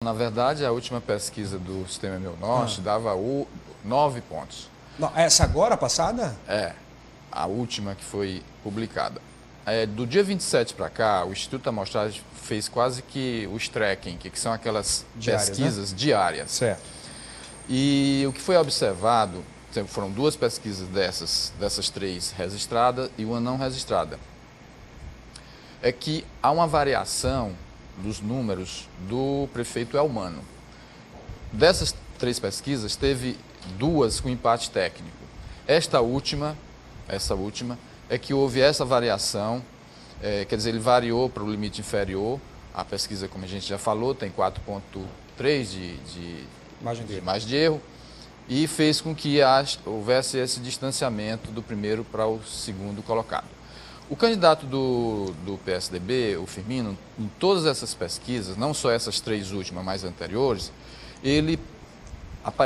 Na verdade, a última pesquisa do Sistema Meu-Norte dava 9 pontos. Não, essa agora, passada? É, a última que foi publicada. Do dia 27 para cá, o Instituto da Amostragem fez quase que os tracking, que são aquelas pesquisas diárias. Certo. E o que foi observado, foram duas pesquisas dessas três registradas e uma não registrada, é que há uma variação dos números do prefeito Elmano. Dessas três pesquisas, teve duas com empate técnico. Essa última, é que houve essa variação, quer dizer, ele variou para o limite inferior. A pesquisa, como a gente já falou, tem 4,3 de margem de erro, e fez com que houvesse esse distanciamento do primeiro para o segundo colocado. O candidato do PSDB, o Firmino, em todas essas pesquisas, não só essas três últimas, mas anteriores, ele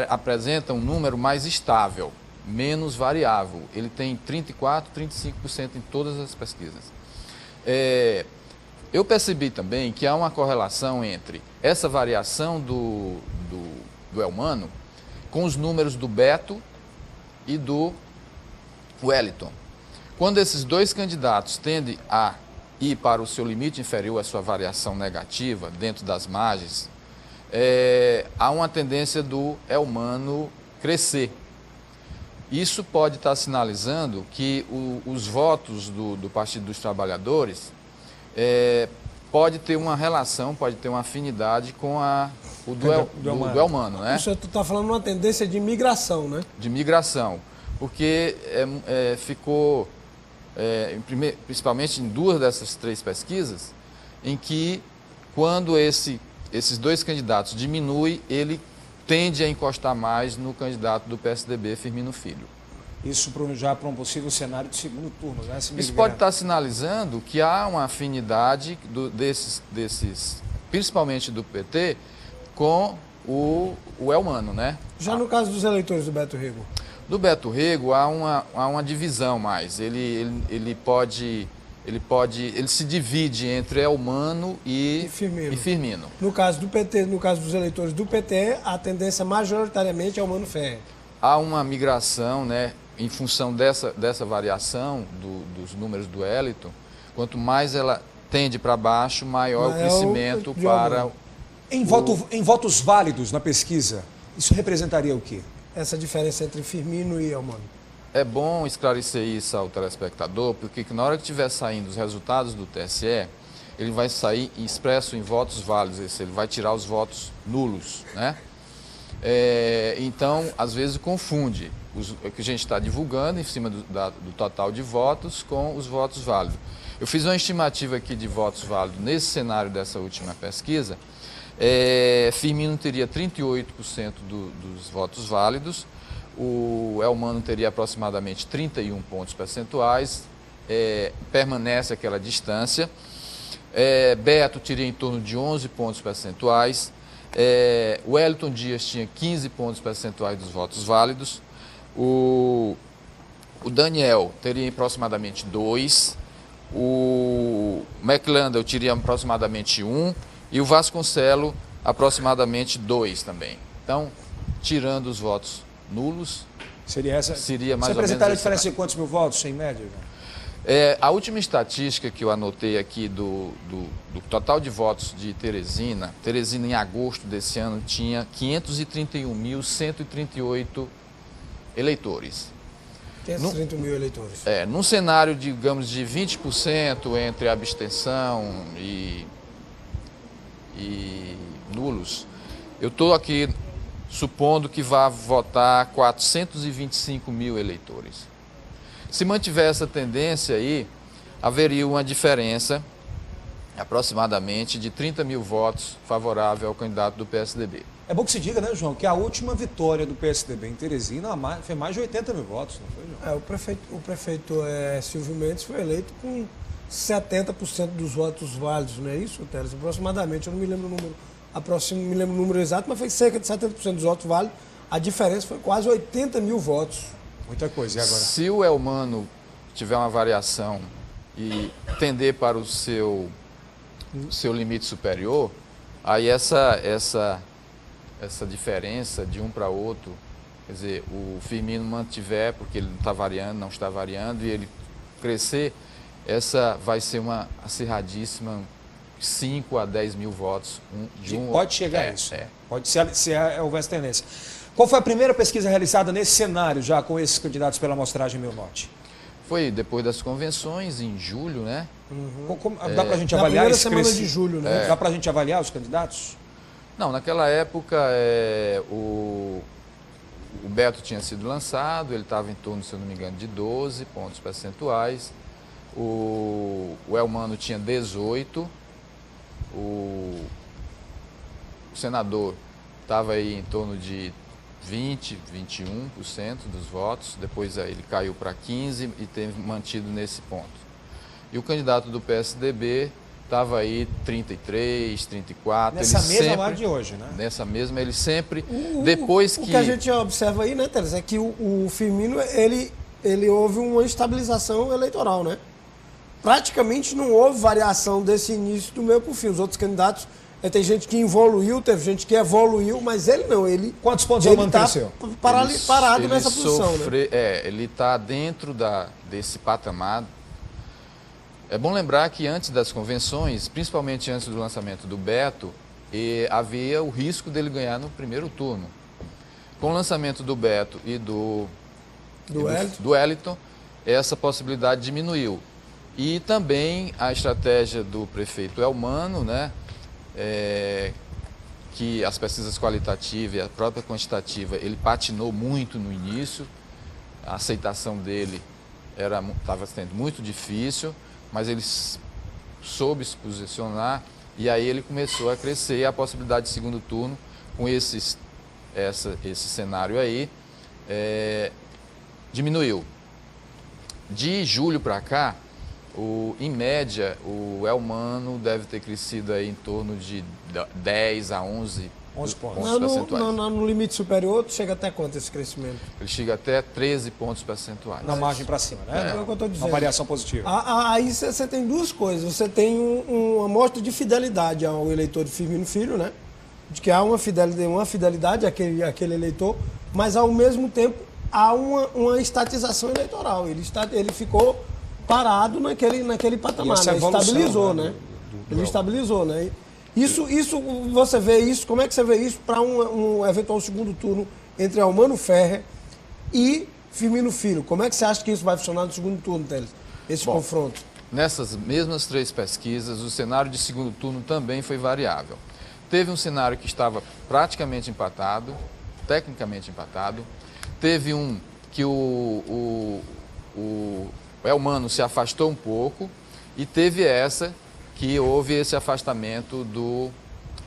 apresenta um número mais estável, menos variável. Ele tem 34%, 35% em todas as pesquisas. Eu percebi também que há uma correlação entre essa variação do Elmano com os números do Beto e do Wellington. Quando esses dois candidatos tendem a ir para o seu limite inferior, a sua variação negativa dentro das margens, há uma tendência do Elmano crescer. Isso pode estar sinalizando que os votos do Partido dos Trabalhadores pode ter uma relação, pode ter uma afinidade com o do Elmano, né? Isso tu está falando de uma tendência de migração, né? De migração, porque ficou, principalmente em duas dessas três pesquisas, em que quando esses dois candidatos diminuem, ele tende a encostar mais no candidato do PSDB, Firmino Filho. Isso já para um possível cenário de segundo turno, né? Isso pode estar sinalizando que há uma afinidade desses, principalmente do PT, com o Elmano, né? Já no caso dos eleitores do Beto Rego? Do Beto Rego há uma divisão mais. Ele se divide entre Elmano e Firmino. No caso do PT, no caso dos eleitores do PT, a tendência majoritariamente é Elmano Ferreira. Há uma migração, né, em função dessa variação dos números do Wellington. Quanto mais ela tende para baixo, maior o crescimento para... Em votos válidos na pesquisa, isso representaria o quê? Essa diferença entre Firmino e Elmano. É bom esclarecer isso ao telespectador, porque na hora que estiver saindo os resultados do TSE, ele vai sair expresso em votos válidos, ele vai tirar os votos nulos, né? Então, às vezes confunde o que a gente está divulgando em cima do total de votos com os votos válidos. Eu fiz uma estimativa aqui de votos válidos nesse cenário dessa última pesquisa. Firmino teria 38% dos votos válidos, o Elmano teria aproximadamente 31 pontos percentuais, permanece aquela distância. Beto teria em torno de 11 pontos percentuais, o Wellington Dias tinha 15 pontos percentuais dos votos válidos, o Daniel teria aproximadamente 2, o McLandel teria aproximadamente 1 e o Vasconcelos aproximadamente 2 também. Então, tirando os votos nulos, seria mais ou menos... Você apresentaria a diferença de quantos mil votos, em média? A última estatística que eu anotei aqui do total de votos de Teresina em agosto desse ano tinha 531.138 eleitores. 530 mil eleitores. Num cenário, digamos, de 20% entre abstenção e nulos, eu estou aqui supondo que vai votar 425 mil eleitores. Se mantiver essa tendência aí, haveria uma diferença aproximadamente de 30 mil votos favorável ao candidato do PSDB. É bom que se diga, né, João, que a última vitória do PSDB em Teresina foi mais de 80 mil votos, não foi, João? O prefeito Silvio Mendes foi eleito com 70% dos votos válidos, não é isso, Teres? Aproximadamente, eu não me lembro o número, me lembro o número exato, mas foi cerca de 70% dos votos válidos. A diferença foi quase 80 mil votos. Muita coisa, e agora? Se o Elmano tiver uma variação e tender para o seu limite superior, Aí essa diferença de um para outro, quer dizer, o Firmino mantiver, porque ele não está variando, e ele crescer, essa vai ser uma acirradíssima 5 a 10 mil votos. Pode chegar a isso. Pode ser se houvesse tendência. Qual foi a primeira pesquisa realizada nesse cenário, já com esses candidatos pela amostragem Meu Norte? Foi depois das convenções, em julho, né? Dá para a gente avaliar esse semana de julho, né? Dá para a gente avaliar os candidatos? Não, naquela época o Beto tinha sido lançado, ele estava em torno, se eu não me engano, de 12 pontos percentuais. O Elmano tinha 18, o senador estava aí em torno de 20, 21% dos votos, depois ele caiu para 15% e teve mantido nesse ponto. E o candidato do PSDB estava aí 33, 34. Nessa mesma lá de hoje, né? Nessa mesma, ele sempre, depois que... O que a gente observa aí, né, Teres, é que o Firmino, ele houve uma estabilização eleitoral, né? Praticamente não houve variação desse início do meio para o fim. Os outros candidatos, tem gente que evoluiu, teve gente que evoluiu, mas ele não. Quantos pontos ele cresceu? Parado nessa posição, né? Ele está dentro desse patamar. É bom lembrar que antes das convenções, principalmente antes do lançamento do Beto, havia o risco dele ganhar no primeiro turno. Com o lançamento do Beto e do Wellington, essa possibilidade diminuiu. E também a estratégia do prefeito Elmano, né, que as pesquisas qualitativas e a própria quantitativa, ele patinou muito no início, a aceitação dele estava sendo muito difícil, mas ele soube se posicionar e aí ele começou a crescer e a possibilidade de segundo turno com esse cenário aí diminuiu. De julho para cá, em média, o Elmano deve ter crescido aí em torno de 10 a 11 pontos percentuais. No limite superior, chega até quanto esse crescimento? Ele chega até 13 pontos percentuais. Na margem para cima, né? É o que eu estou dizendo. Uma variação positiva. Aí você tem duas coisas. Você tem uma amostra de fidelidade ao eleitor de Firmino Filho, né? De que há uma fidelidade àquele eleitor, mas ao mesmo tempo há uma estatização eleitoral. Ele ficou parado naquele patamar, né? Estabilizou, né? Ele estabilizou, né? Isso, você vê isso, como é que você vê isso para um eventual segundo turno entre Elmano Ferrer e Firmino Filho? Como é que você acha que isso vai funcionar no segundo turno, Teles? Esse confronto? Nessas mesmas 3 pesquisas, o cenário de segundo turno também foi variável. Teve um cenário que estava praticamente empatado, tecnicamente empatado. Teve um que o Elmano se afastou um pouco e teve essa que houve esse afastamento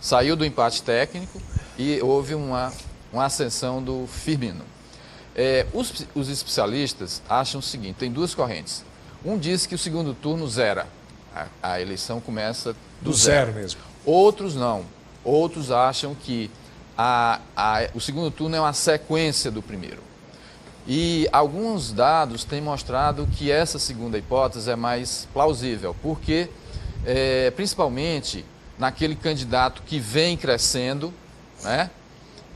saiu do empate técnico e houve uma ascensão do Firmino. Os especialistas acham o seguinte, tem 2 correntes. Um diz que o segundo turno zera, a eleição começa do zero mesmo. Outros não, outros acham que o segundo turno é uma sequência do primeiro. E alguns dados têm mostrado que essa segunda hipótese é mais plausível, porque principalmente naquele candidato que vem crescendo, né,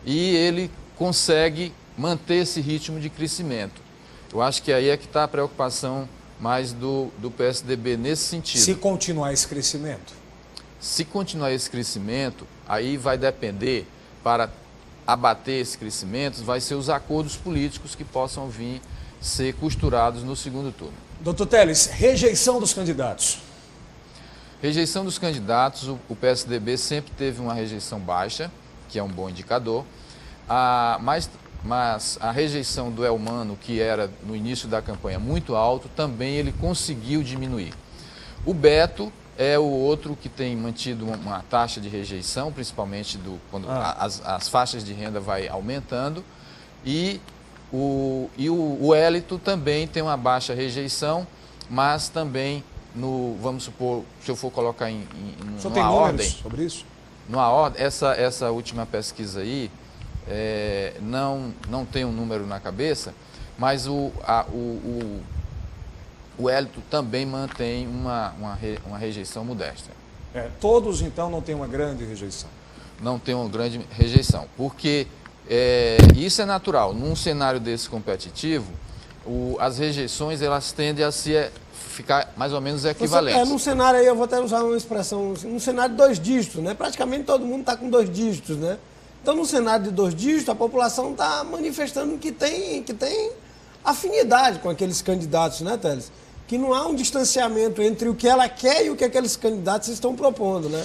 e ele consegue manter esse ritmo de crescimento. Eu acho que aí é que está a preocupação mais do PSDB nesse sentido. Se continuar esse crescimento? Se continuar esse crescimento, aí vai depender, para abater esse crescimento, vai ser os acordos políticos que possam vir ser costurados no segundo turno. Doutor Teles, rejeição dos candidatos. Rejeição dos candidatos, o PSDB sempre teve uma rejeição baixa, que é um bom indicador, mas a rejeição do Elmano, que era no início da campanha muito alto, também ele conseguiu diminuir. O Beto é o outro que tem mantido uma taxa de rejeição, principalmente quando as faixas de renda vai aumentando, e o Wellington também tem uma baixa rejeição, mas também, vamos supor, se eu for colocar numa ordem sobre isso? Numa ordem, essa última pesquisa aí, não tem um número na cabeça, mas o Wellington também mantém uma rejeição modesta. Todos, então, não têm uma grande rejeição. Não tem uma grande rejeição, porque isso é natural. Num cenário desse competitivo, as rejeições elas tendem a ficar mais ou menos equivalentes. Num cenário aí, eu vou até usar uma expressão, num cenário de 2 dígitos, né? Praticamente todo mundo está com 2 dígitos, né? Então, num cenário de 2 dígitos, a população está manifestando que tem afinidade com aqueles candidatos, né, Teles? Que não há um distanciamento entre o que ela quer e o que aqueles candidatos estão propondo, né?